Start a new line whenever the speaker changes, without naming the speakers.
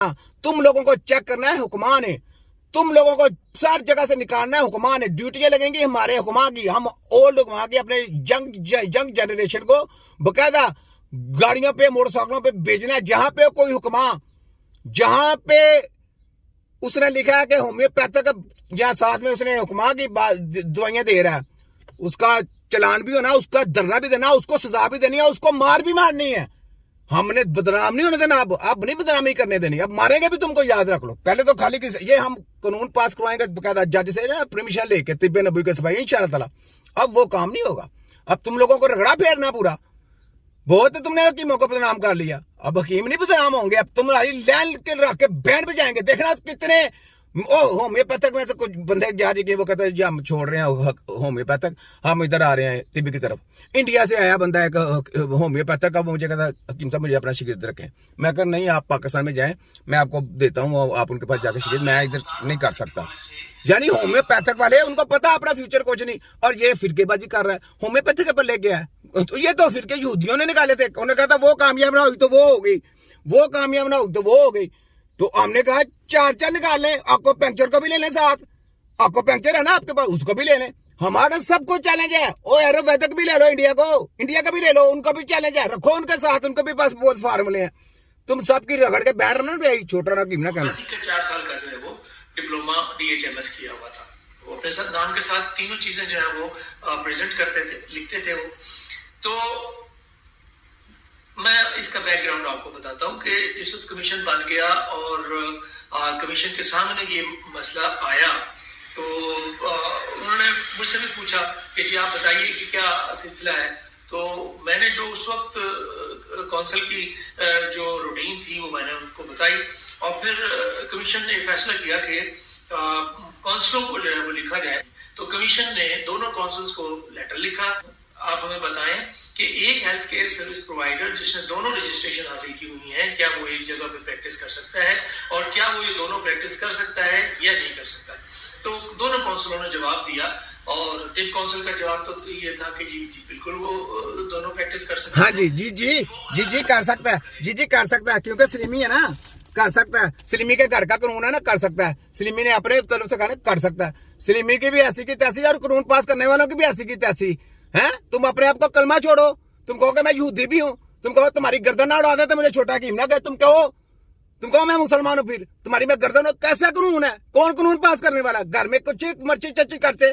तुम लोगों को चेक करना है हुक्मा ने, तुम लोगों को सारी जगह से निकालना है हुक्मा ने। ड्यूटियां लगेंगी हमारे हुक्मा की, हम ओल्ड हुक्मा की, अपने यंग जनरेशन को बकायदा गाड़ियों पे मोटरसाइकिलों पे भेजना है। जहां पे कोई हुक्मा, जहां पे उसने लिखा है कि होम्योपैथिक या साथ में उसने हुक्मा की दवाइयां दे रहा है, उसका चलान भी होना, उसका धरना भी देना, उसको सजा भी देनी है, उसको मार भी मारनी है। हमने बदनाम नहीं होने देना, अब नहीं बदनामी करने देनी, अब मारेंगे भी तुमको, याद रख लो। पहले तो खाली ये हम कानून पास करवाएंगे बकायदा जज से ना परमिशन लेके तिब्बे नबी के सिपाही इंशाअल्लाह ताला, अब वो काम नहीं होगा। अब तुम लोगों को रगड़ा फेरना पूरा, बहुत तुमने हकीमों को बदनाम कर लिया, अब हकीम नहीं बदनाम होंगे, अब तुम्हारी लैन के रख के बैंड बजाएंगे। देखना कितने होम्योपैथिक में से कुछ बंदे जा रहे वो कहते हैं हम छोड़ रहे हैं होम्योपैथिक, हम इधर आ रहे हैं तिब्बी की तरफ। इंडिया से आया बंदा एक होम्योपैथिक का, मुझे कहता हकीम साहब मुझे अपना शिगिर्द रखें। मैं कहा नहीं, आप पाकिस्तान में जाएं, मैं आपको देता हूँ, आप उनके पास जाकर शिगिर्द, मैं इधर नहीं कर सकता। यानी होम्योपैथिक वाले उनको पता अपना फ्यूचर कुछ नहीं, और ये फिरकेबाजी कर रहा है, होम्योपैथिक पर ले गया है। तो ये तो फिरके यहूदियों ने निकाले थे, उन्होंने कहा था वो कामयाब ना हुई तो वो हो गई, वो कामयाब ना हुई तो वो हो गई। तो हमने कहा चार निकाल लें, आपको पंक्चर को भी ले लें साथ, आपको पंक्चर है ना आपके पास, उसको भी ले लें। हमारा सबको चैलेंज है, ओ आयुर्वेदिक भी ले लो, इंडिया का भी ले लो, उनको भी चैलेंज है, रखो उनके साथ, उनके भी पास बहुत फार्मूले हैं। तुम सबकी रगड़ के बैठ रहे ना, छोटा ना कीम ना कहना।
4 साल का जो है वो डिप्लोमा DHMS किया हुआ था, वो अपने साथ नाम के साथ तीनों चीजें जो है वो प्रेजेंट करते थे, लिखते थे वो। तो मैं इसका बैकग्राउंड आपको बताता हूँ कि जिस वक्त कमीशन बन गया और कमीशन के सामने ये मसला आया, तो उन्होंने मुझसे भी पूछा कि जी आप बताइए कि क्या सिलसिला है। तो मैंने जो उस वक्त कौंसिल की जो रूटीन थी वो मैंने उनको बताई, और फिर कमीशन ने फैसला किया कि कौंसिलों को जो है वो लिखा जाए। तो कमीशन ने दोनों कौंसिल्स को लेटर लिखा, आप हमें बताएं कि एक हेल्थ केयर सर्विस प्रोवाइडर जिसने दोनों रजिस्ट्रेशन हासिल की हुई है, क्या वो एक जगह पे प्रैक्टिस कर सकता है, और क्या वो ये दोनों प्रैक्टिस कर सकता है या नहीं कर सकता। तो दोनों काउंसिलों ने जवाब दिया, और तिब काउंसिल का जवाब तो ये था कि जी जी बिल्कुल वो दोनों प्रैक्टिस कर सकता है।
हाँ जी कर सकता है, जी कर सकता है, क्योंकि सलीमी है ना, कर सकता है। सलीमी के घर का कानून है ना, कर सकता है। सलीमी ने अपने तरफ से कहा कर सकता है। सलीमी की भी ऐसी की तैसी, और कानून पास करने वालों की भी ऐसी की तैसी है। तुम अपने आप को कलमा छोड़ो, तुम कहो कि मैं यहूदी भी हूँ, तुम कहो तुम्हारी गर्दन ना उड़ा दे तो मुझे छोटा हकीम ना कहे, तुम कहो मैं मुसलमान हूँ, फिर तुम्हारी मैं गर्दन, कैसा कानून है, कौन कानून पास करने वाला। घर में कुछ मर्ची चर्ची करते